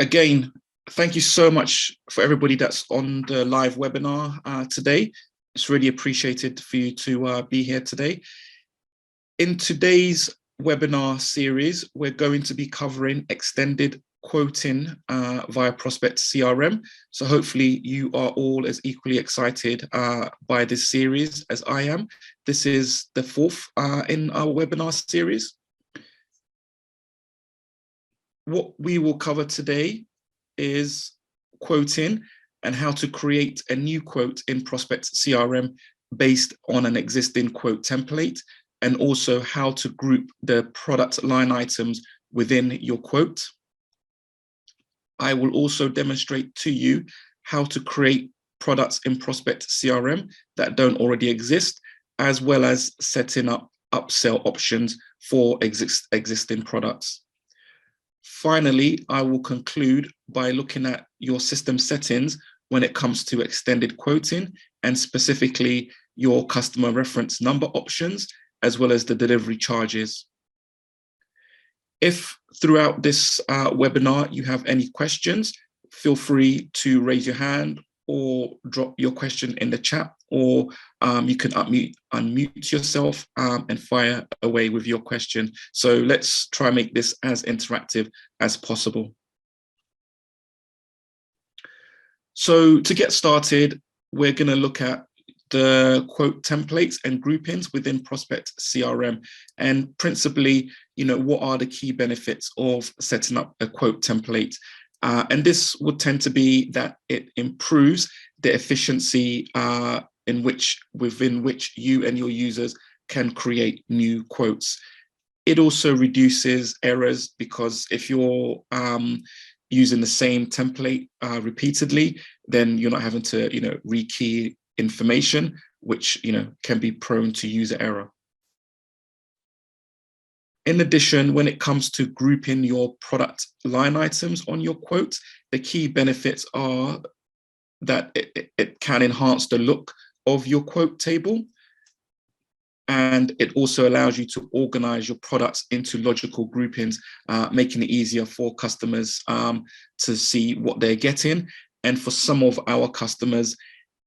Again, thank you so much for everybody that's on the live webinar today. It's really appreciated for you to be here today. In today's webinar series, we're going to be covering extended quoting via Prospect CRM. So hopefully you are all as equally excited by this series as I am. This is the fourth in our webinar series. What we will cover today is quoting and how to create a new quote in Prospect CRM based on an existing quote template, and also how to group the product line items within your quote. I will also demonstrate to you how to create products in Prospect CRM that don't already exist, as well as setting up upsell options for existing products. Finally, I will conclude by looking at your system settings when it comes to extended quoting, and specifically your customer reference number options, as well as the delivery charges. If throughout this webinar you have any questions, feel free to raise your hand or drop your question in the chat, or you can unmute yourself and fire away with your question. So let's try and make this as interactive as possible. So to get started, we're going to look at the quote templates and groupings within Prospect CRM, and principally, what are the key benefits of setting up a quote template? And this would tend to be that it improves the efficiency within which you and your users can create new quotes. It also reduces errors, because if you're using the same template repeatedly, then you're not having to rekey information, which can be prone to user error. In addition, when it comes to grouping your product line items on your quote, the key benefits are that it can enhance the look of your quote table, and it also allows you to organize your products into logical groupings, making it easier for customers to see what they're getting. And for some of our customers,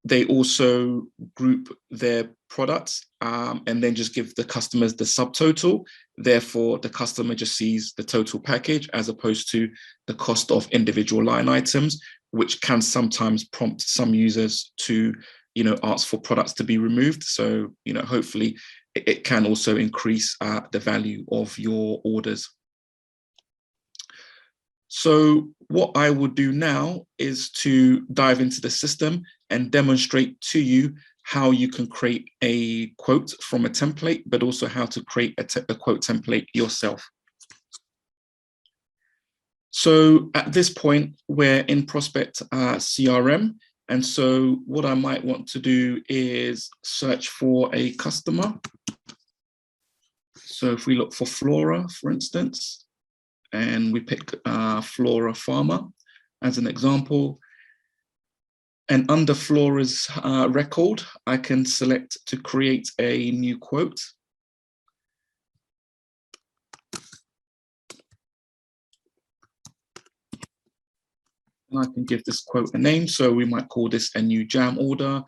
they also group their products and then just give the customers the subtotal. Therefore, the customer just sees the total package as opposed to the cost of individual line items, which can sometimes prompt some users to ask for products to be removed. So hopefully it can also increase the value of your orders. So what I will do now is to dive into the system and demonstrate to you how you can create a quote from a template, but also how to create a quote template yourself. So at this point, we're in Prospect CRM. And so what I might want to do is search for a customer. So if we look for Flora, for instance, and we pick Flora Farmer as an example, and under Flora's record, I can select to create a new quote. And I can give this quote a name. So we might call this a new jam order.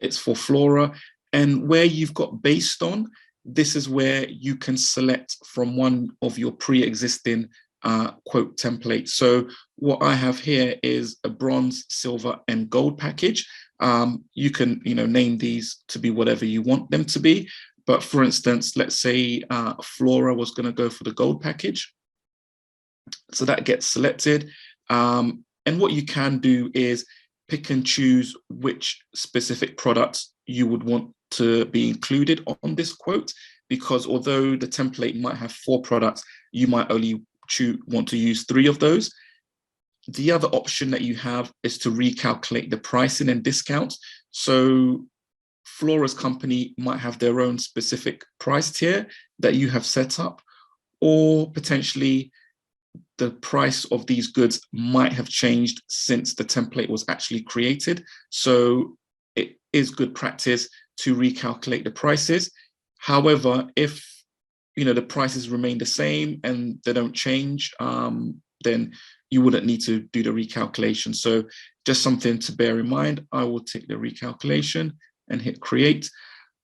It's for Flora. And where you've got based on, this is where you can select from one of your pre-existing quote templates. So what I have here is a bronze, silver, and gold package. You can name these to be whatever you want them to be. But for instance, let's say Flora was going to go for the gold package. So that gets selected. And what you can do is pick and choose which specific products you would want to be included on this quote, because although the template might have 4 products, you might only want to use 3 of those. The other option that you have is to recalculate the pricing and discounts. So Flora's company might have their own specific price tier that you have set up, or potentially the price of these goods might have changed since the template was actually created. So it is good practice to recalculate the prices. However, if the prices remain the same and they don't change then you wouldn't need to do the recalculation. So just something to bear in mind. I will take the recalculation and hit create.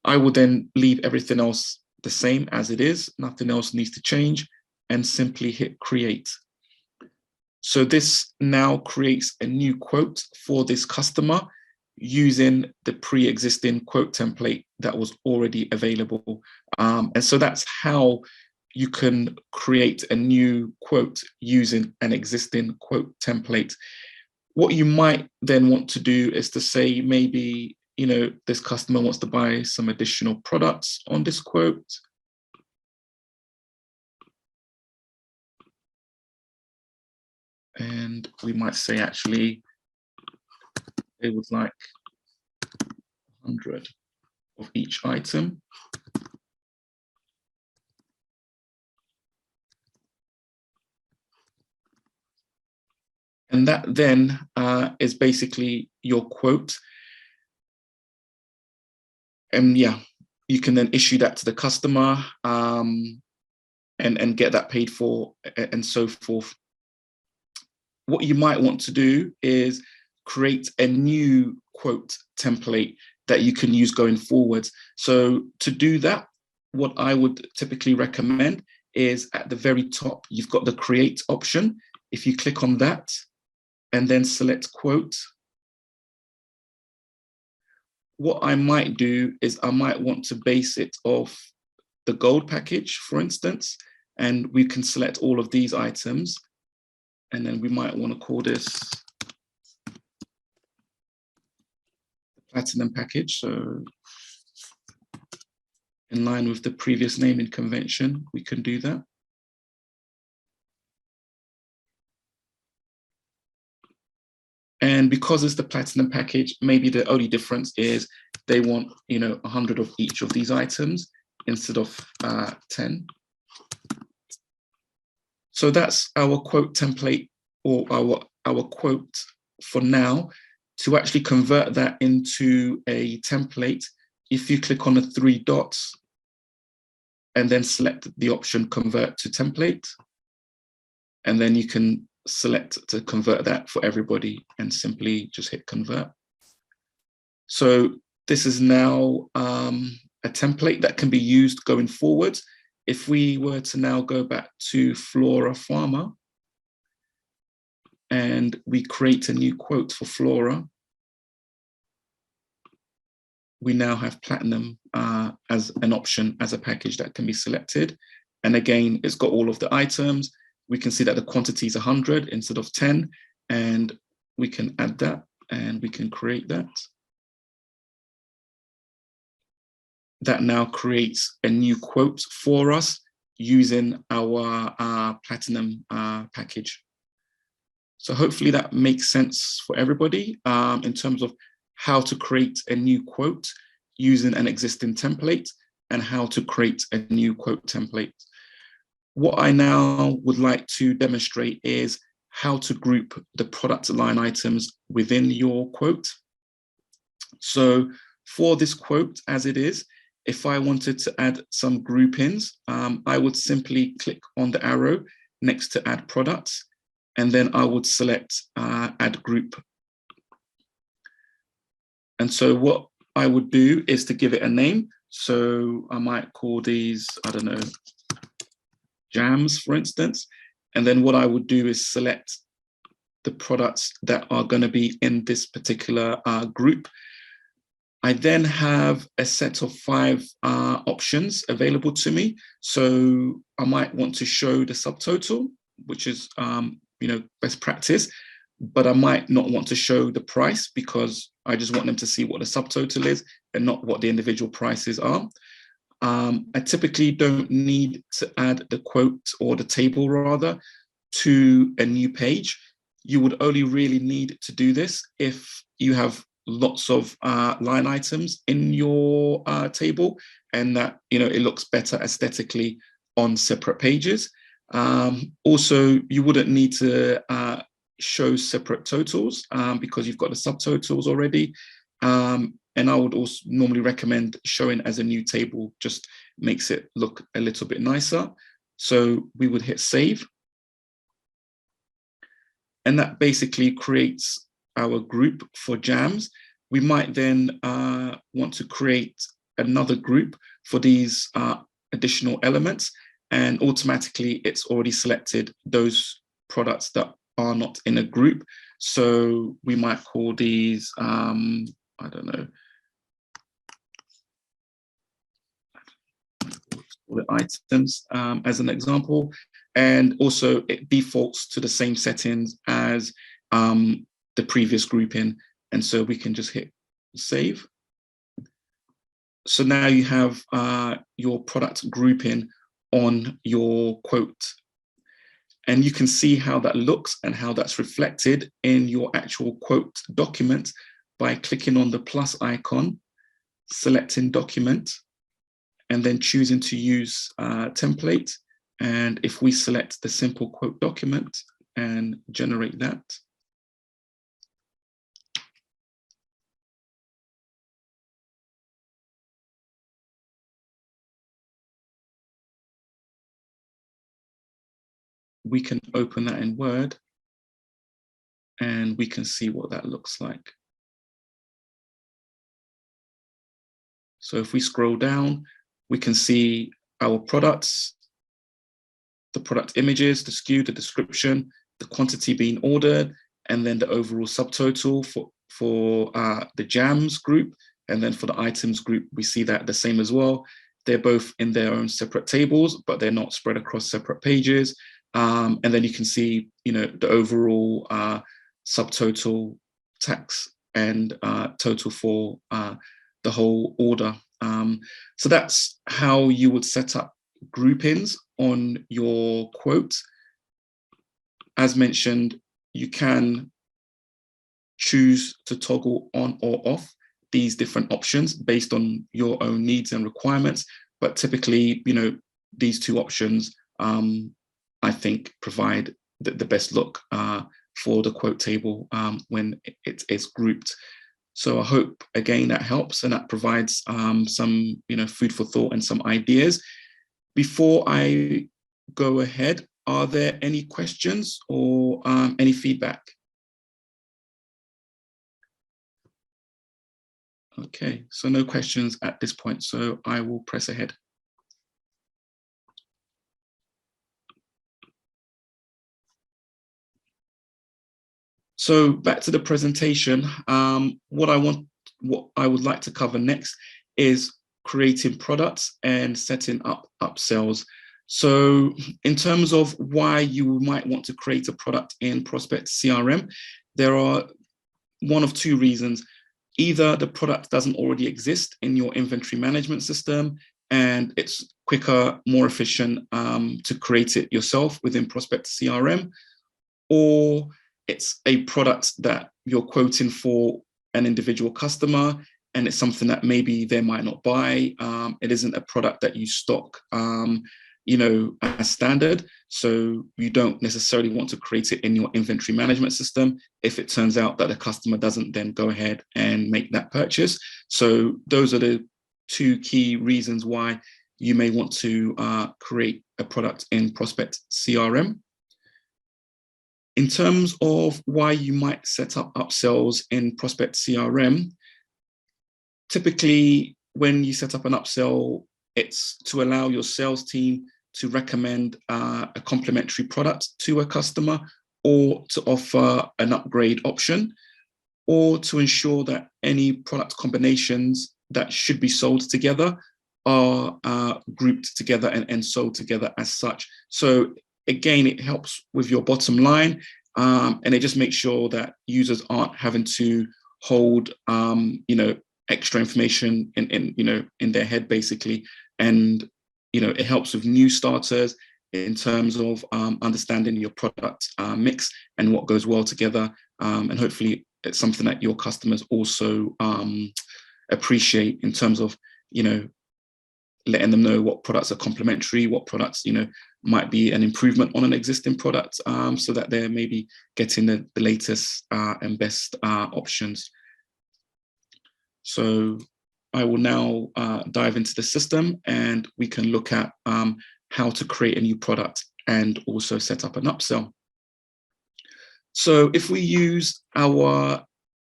I will then leave everything else the same as it is. Nothing else needs to change, and simply hit create. So this now creates a new quote for this customer using the pre-existing quote template that was already available. And so that's how you can create a new quote using an existing quote template. What you might then want to do is to say, maybe, you know, this customer wants to buy some additional products on this quote. And we might say, actually, they would like 100 of each item. And that then is basically your quote. And yeah, you can then issue that to the customer and get that paid for and so forth. What you might want to do is create a new quote template that you can use going forward. So to do that, what I would typically recommend is at the very top, you've got the create option. If you click on that and then select quote, what I might do is I might want to base it off the gold package, for instance, and we can select all of these items. And then we might want to call this platinum package. So in line with the previous naming convention, we can do that. And because it's the platinum package, maybe the only difference is they want, you know, 100 of each of these items instead of 10. So that's our quote template, or our quote for now. To actually convert that into a template, if you click on the 3 dots and then select the option convert to template, and then you can select to convert that for everybody and simply just hit convert. So this is now a template that can be used going forward. If we were to now go back to Flora Pharma and we create a new quote for Flora, we now have platinum as an option, as a package that can be selected. And again, it's got all of the items. We can see that the quantity is 100 instead of 10, and we can add that and we can create that. That now creates a new quote for us using our platinum package. So hopefully that makes sense for everybody in terms of how to create a new quote using an existing template and how to create a new quote template. What I now would like to demonstrate is how to group the product line items within your quote. So for this quote as it is, if I wanted to add some groupings, I would simply click on the arrow next to add products, and then I would select add group. And so what I would do is to give it a name. So I might call these, I don't know, jams, for instance. And then what I would do is select the products that are going to be in this particular group. I then have a set of 5 options available to me. So I might want to show the subtotal, which is best practice, but I might not want to show the price because I just want them to see what the subtotal is and not what the individual prices are. I typically don't need to add the quote or the table rather to a new page. You would only really need to do this if you have lots of line items in your table and that it looks better aesthetically on separate pages. Also, you wouldn't need to show separate totals because you've got the subtotals already. And I would also normally recommend showing as a new table, just makes it look a little bit nicer. So we would hit save. and that basically creates our group for jams. We might then want to create another group for these additional elements, and automatically it's already selected those products that are not in a group. So we might call these, I don't know, call it items as an example. And also it defaults to the same settings as the previous grouping. And so we can just hit save. So now you have your product grouping on your quote. And you can see how that looks and how that's reflected in your actual quote document by clicking on the plus icon, selecting document, and then choosing to use template. And if we select the simple quote document and generate that, we can open that in Word and we can see what that looks like. So if we scroll down, we can see our products, the product images, the SKU, the description, the quantity being ordered, and then the overall subtotal for the jams group. And then for the items group, we see that the same as well. They're both in their own separate tables, but they're not spread across separate pages. And then you can see, the overall subtotal, tax, and total for the whole order. So that's how you would set up groupings on your quote. As mentioned, you can choose to toggle on or off these different options based on your own needs and requirements. But typically, these two options, I think, provide the best look for the quote table when it is grouped. So I hope, again, that helps and that provides some food for thought and some ideas. Before I go ahead, are there any questions or any feedback? Okay, so no questions at this point, so I will press ahead. So back to the presentation, what I would like to cover next is creating products and setting up upsells. So in terms of why you might want to create a product in Prospect CRM, there are one of two reasons. Either the product doesn't already exist in your inventory management system and it's quicker, more efficient to create it yourself within Prospect CRM, or it's a product that you're quoting for an individual customer and it's something that maybe they might not buy. It isn't a product that you stock, as standard. So you don't necessarily want to create it in your inventory management system if it turns out that the customer doesn't then go ahead and make that purchase. So those are the two key reasons why you may want to create a product in Prospect CRM. In terms of why you might set up upsells in Prospect CRM, typically when you set up an upsell, it's to allow your sales team to recommend a complementary product to a customer, or to offer an upgrade option, or to ensure that any product combinations that should be sold together are grouped together and sold together as such. So again, it helps with your bottom line, and it just makes sure that users aren't having to hold extra information in their head, basically. And it helps with new starters in terms of understanding your product mix and what goes well together. And hopefully it's something that your customers also appreciate in terms of, letting them know what products are complementary, what products, might be an improvement on an existing product, so that they're maybe getting the latest and best options. So I will now dive into the system and we can look at how to create a new product and also set up an upsell. So if we use our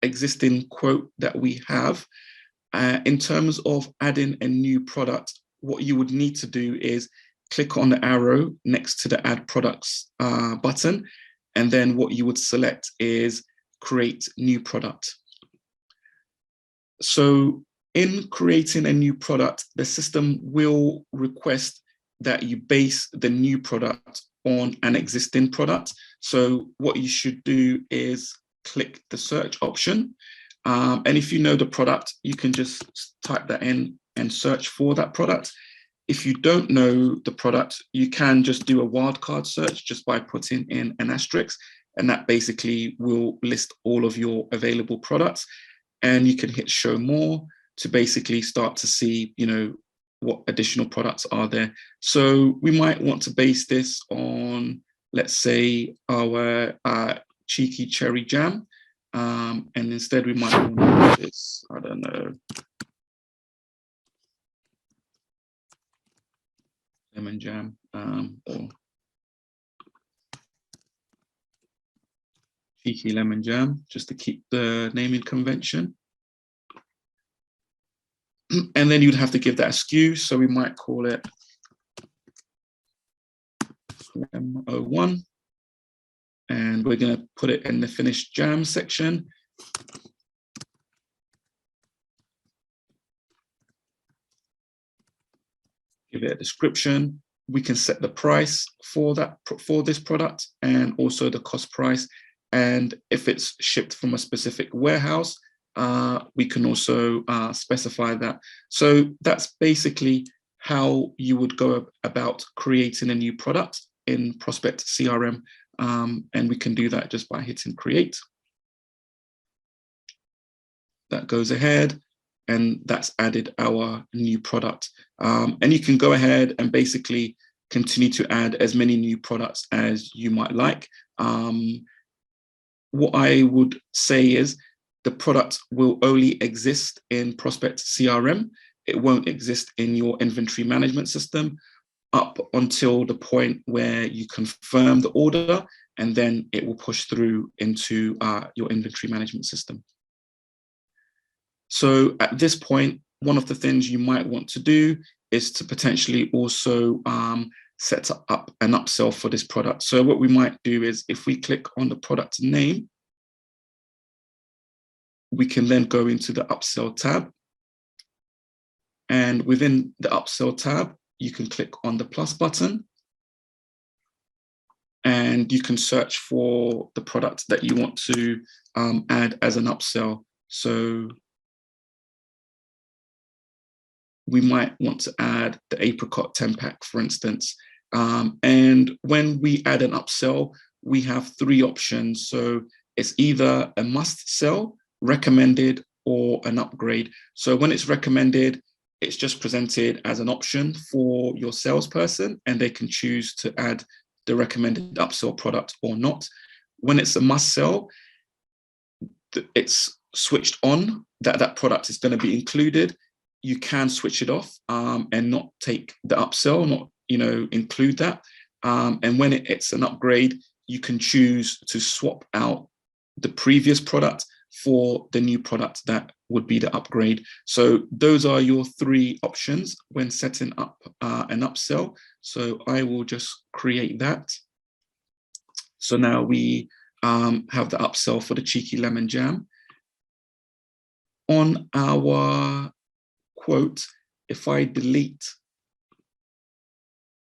existing quote that we have, in terms of adding a new product, what you would need to do is click on the arrow next to the Add Products button, and then what you would select is Create New Product. So in creating a new product, the system will request that you base the new product on an existing product. So what you should do is click the search option. And if you know the product, you can just type that in and search for that product. If you don't know the product, you can just do a wildcard search just by putting in an asterisk, and that basically will list all of your available products. And you can hit show more to basically start to see, what additional products are there. So we might want to base this on, let's say, our cheeky cherry jam. And instead we might want to do this, I don't know, lemon jam, or cheeky lemon jam, just to keep the naming convention. And then you'd have to give that a SKU. So we might call it M01. And we're going to put it in the finished jam section. Give it a description. We can set the price for this product, and also the cost price. And if it's shipped from a specific warehouse, we can also specify that. So that's basically how you would go about creating a new product in Prospect CRM. And we can do that just by hitting create. That goes ahead, and that's added our new product. And you can go ahead and basically continue to add as many new products as you might like. What I would say is the product will only exist in Prospect CRM. It won't exist in your inventory management system up until the point where you confirm the order, and then it will push through into your inventory management system. So at this point, one of the things you might want to do is to potentially also set up an upsell for this product. So what we might do is, if we click on the product name, we can then go into the upsell tab. And within the upsell tab, you can click on the plus button, and you can search for the product that you want to add as an upsell. So we might want to add the apricot 10-pack, for instance. And when we add an upsell, we have three options. So it's either a must sell, recommended, or an upgrade. So when it's recommended, it's just presented as an option for your salesperson, and they can choose to add the recommended upsell product or not. When it's a must sell, it's switched on, that product is going to be included. You can switch it off and not take the upsell, not include that. And when it's an upgrade, you can choose to swap out the previous product for the new product that would be the upgrade. So those are your three options when setting up an upsell. So I will just create that. So now we have the upsell for the cheeky lemon jam. On our quote, if I delete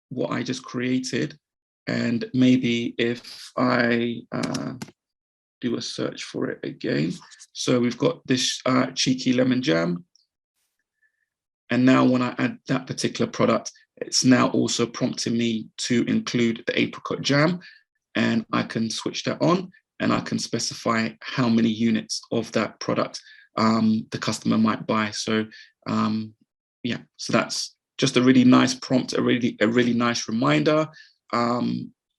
what I just created, and maybe if I do a search for it again. So we've got this cheeky lemon jam. And now when I add that particular product, it's now also prompting me to include the apricot jam. And I can switch that on, and I can specify how many units of that product the customer might buy. So yeah, so that's just a really nice prompt, a really nice reminder,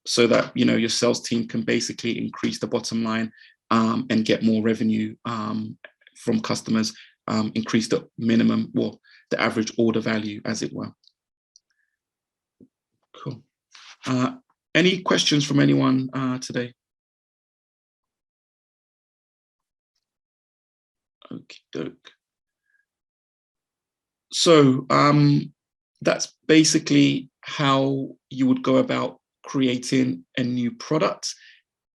so that your sales team can basically increase the bottom line and get more revenue from customers, increase the minimum, well, the average order value, as it were. Cool. Any questions from anyone today? Okie doke. So that's basically how you would go about creating a new product,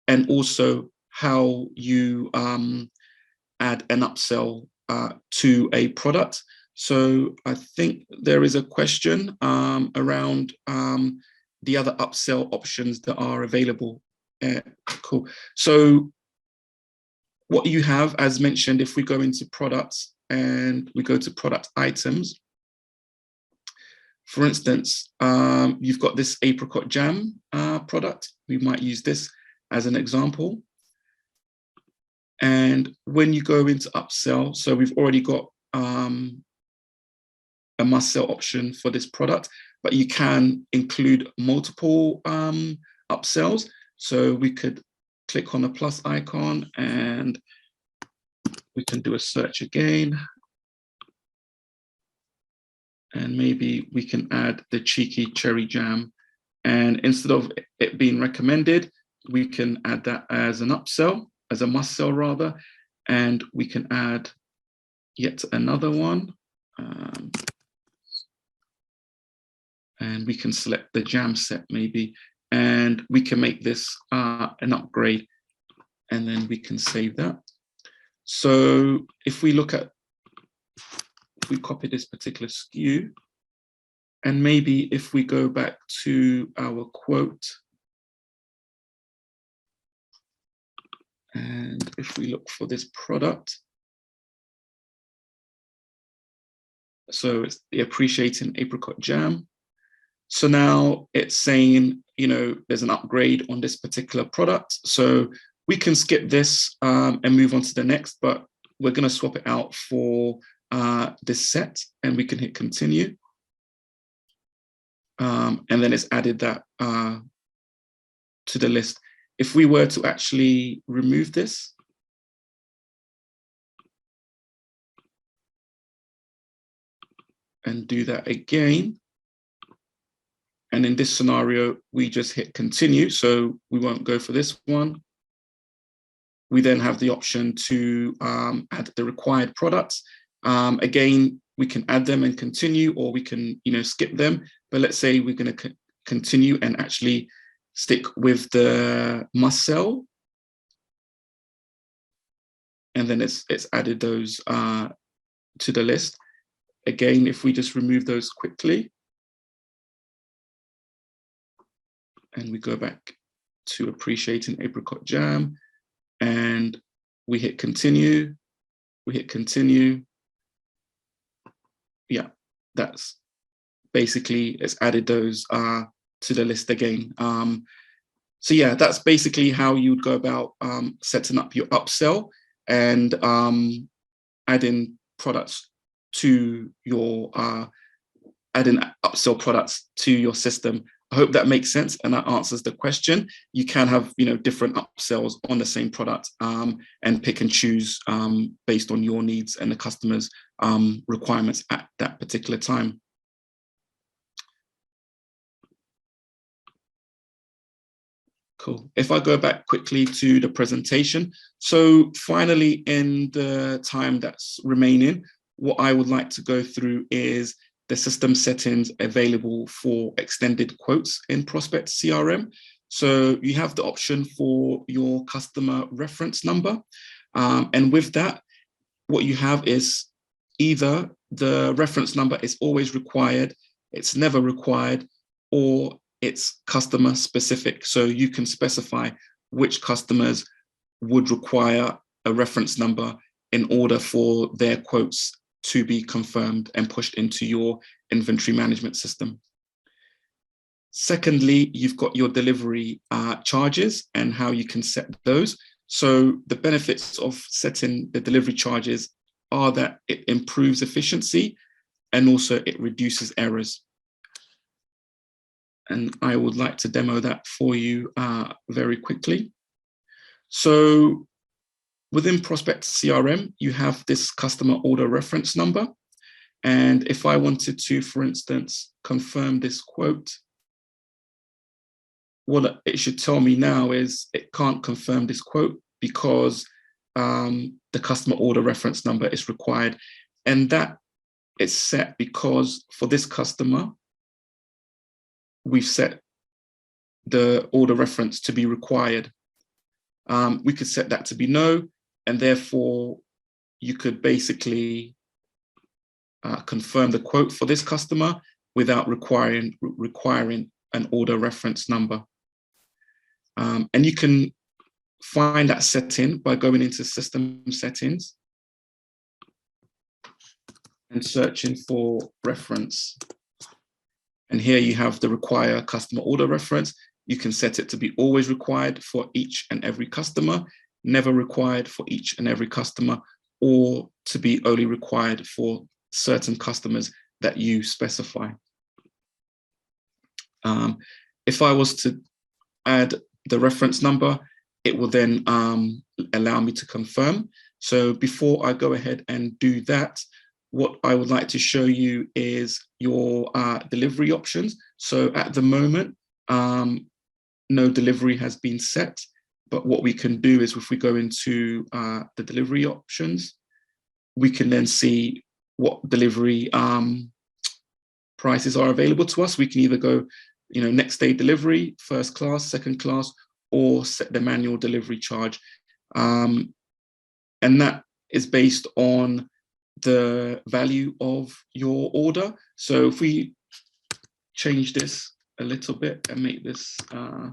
and also how you add an upsell to a product. So I think there is a question around the other upsell options that are available. Cool. So what you have, as mentioned, if we go into products and we go to product items, for instance, you've got this apricot jam product. We might use this as an example. And when you go into upsell, so we've already got a must sell option for this product, but you can include multiple upsells. So we could click on the plus icon and we can do a search again. And maybe we can add the cheeky cherry jam. And instead of it being recommended, we can add that as an upsell, as a must sell rather. And we can add yet another one. And we can select the jam set maybe. And we can make this an upgrade. And then we can save that. So if we look at, if we copy this particular SKU, and maybe if we go back to our quote, and if we look for this product, so it's the appreciating apricot jam. So now it's saying, you know, there's an upgrade on this particular product. So we can skip this and move on to the next, but we're going to swap it out for this set, and we can hit continue. And then it's added that to the list. If we were to actually remove this, and do that again, and in this scenario, we just hit continue, so we won't go for this one. We then have the option to add the required products. Again, we can add them and continue, or we can, you know, skip them. But let's say we're going to continue and actually stick with the must sell. And then it's added those to the list. Again, if we just remove those quickly, and we go back to appreciating apricot jam, and we hit continue, yeah, that's basically, it's added those to the list again. So yeah, that's basically how you'd go about setting up your upsell and adding products to your, adding upsell products to your system. I hope that makes sense and that answers the question. You can have, you know, different upsells on the same product and pick and choose based on your needs and the customer's requirements at that particular time. Cool. If I go back quickly to the presentation. So finally, in the time that's remaining, what I would like to go through is the system settings available for extended quotes in Prospect CRM. So you have the option for your customer reference number. And with that, what you have is either the reference number is always required, it's never required, or it's customer specific. So you can specify which customers would require a reference number in order for their quotes to be confirmed and pushed into your inventory management system. Secondly, you've got your delivery charges and how you can set those. So the benefits of setting the delivery charges are that it improves efficiency and also it reduces errors. And I would like to demo that for you very quickly. So within Prospect CRM, you have this customer order reference number. And if I wanted to, for instance, confirm this quote, what it should tell me now is it can't confirm this quote because the customer order reference number is required. And that is set because for this customer, we've set the order reference to be required. We could set that to be no, and therefore you could basically confirm the quote for this customer without requiring an order reference number. And you can find that setting by going into system settings and searching for reference. And here you have the require customer order reference. You can set it to be always required for each and every customer, never required for each and every customer, or to be only required for certain customers that you specify. If I was to add the reference number, it will then allow me to confirm. So before I go ahead and do that, what I would like to show you is your delivery options. So at the moment, no delivery has been set, but what we can do is if we go into the delivery options, we can then see what delivery prices are available to us. We can either go, next day delivery, first class, second class, or set the manual delivery charge. And that is based on the value of your order. So if we change this a little bit and make this a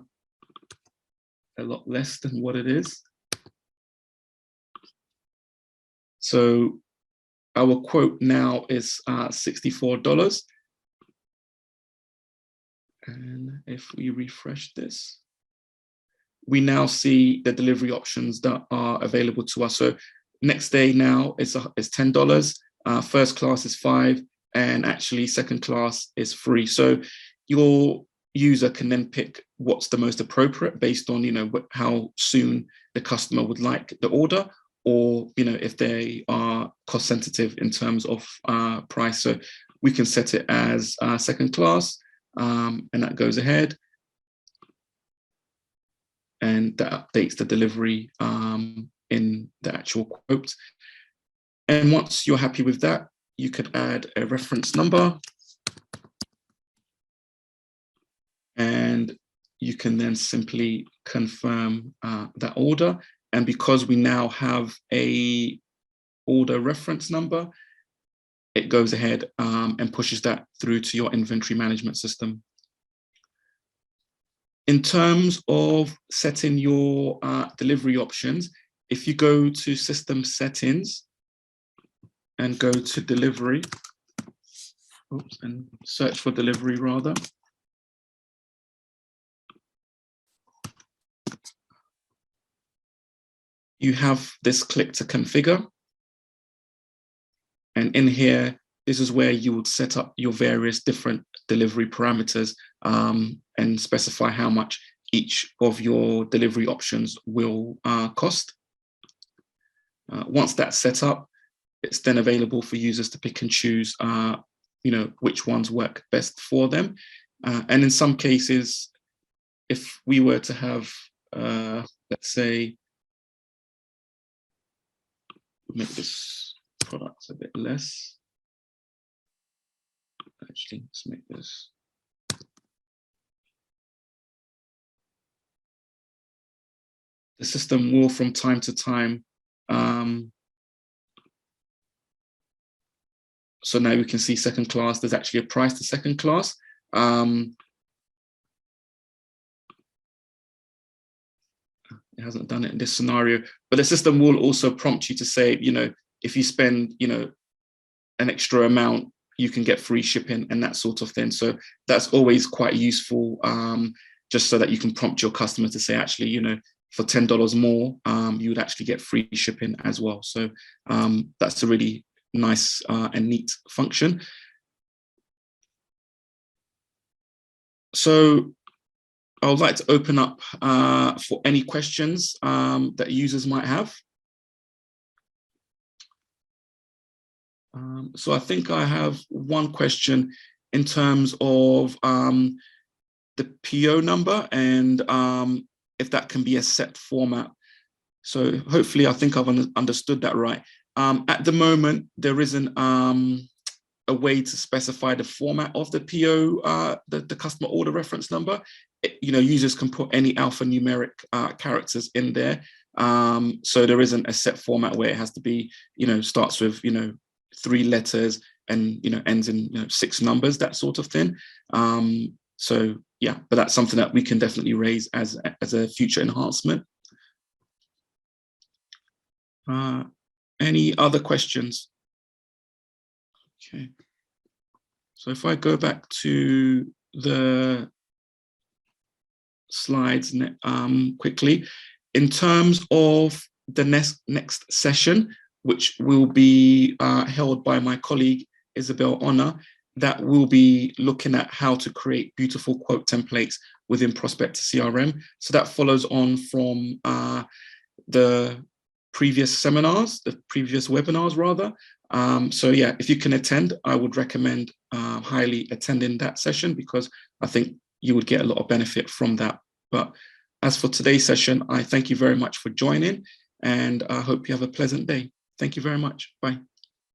lot less than what it is. So our quote now is $64. And if we refresh this, we now see the delivery options that are available to us. So next day now is $10, first class is $5, and actually second class is free. So your user can then pick what's the most appropriate based on how soon the customer would like the order, or if they are cost sensitive in terms of price. So we can set it as second class, and that goes ahead, and that updates the delivery in the actual quote. And once you're happy with that, you could add a reference number, and you can then simply confirm that order. And because we now have a order reference number, it goes ahead and pushes that through to your inventory management system. In terms of setting your delivery options, if you go to system settings and go to delivery, and search for delivery rather, you have this click to configure. And in here, this is where you would set up your various different delivery parameters and specify how much each of your delivery options will cost. Once that's set up, it's then available for users to pick and choose which ones work best for them. And in some cases, if we were to have, let's say, make this product a bit less. Actually, let's make this. The system will, from time to time, so now we can see second class, there's actually a price to second class. It hasn't done it in this scenario, but the system will also prompt you to say, if you spend, an extra amount, you can get free shipping and that sort of thing. So that's always quite useful, just so that you can prompt your customer to say, actually, for $10 more, you would actually get free shipping as well. So that's a really nice and neat function. So I would like to open up for any questions that users might have. So I think I have one question in terms of the PO number and if that can be a set format. So hopefully, I think I've understood that right. At the moment, there isn't a way to specify the format of the PO, the customer order reference number. Users can put any alphanumeric characters in there. So there isn't a set format where it has to be, starts with, 3 letters and, ends in, 6 numbers, that sort of thing. So yeah, but that's something that we can definitely raise as a future enhancement. Any other questions? Okay. So if I go back to the slides quickly, in terms of the next session, which will be held by my colleague, Isabel Honor, that will be looking at how to create beautiful quote templates within Prospector CRM. So that follows on from the previous seminars, the previous webinars rather. So yeah, if you can attend, I would recommend highly attending that session, because I think you would get a lot of benefit from that. But as for today's session, I thank you very much for joining, and I hope you have a pleasant day. Thank you very much. Bye.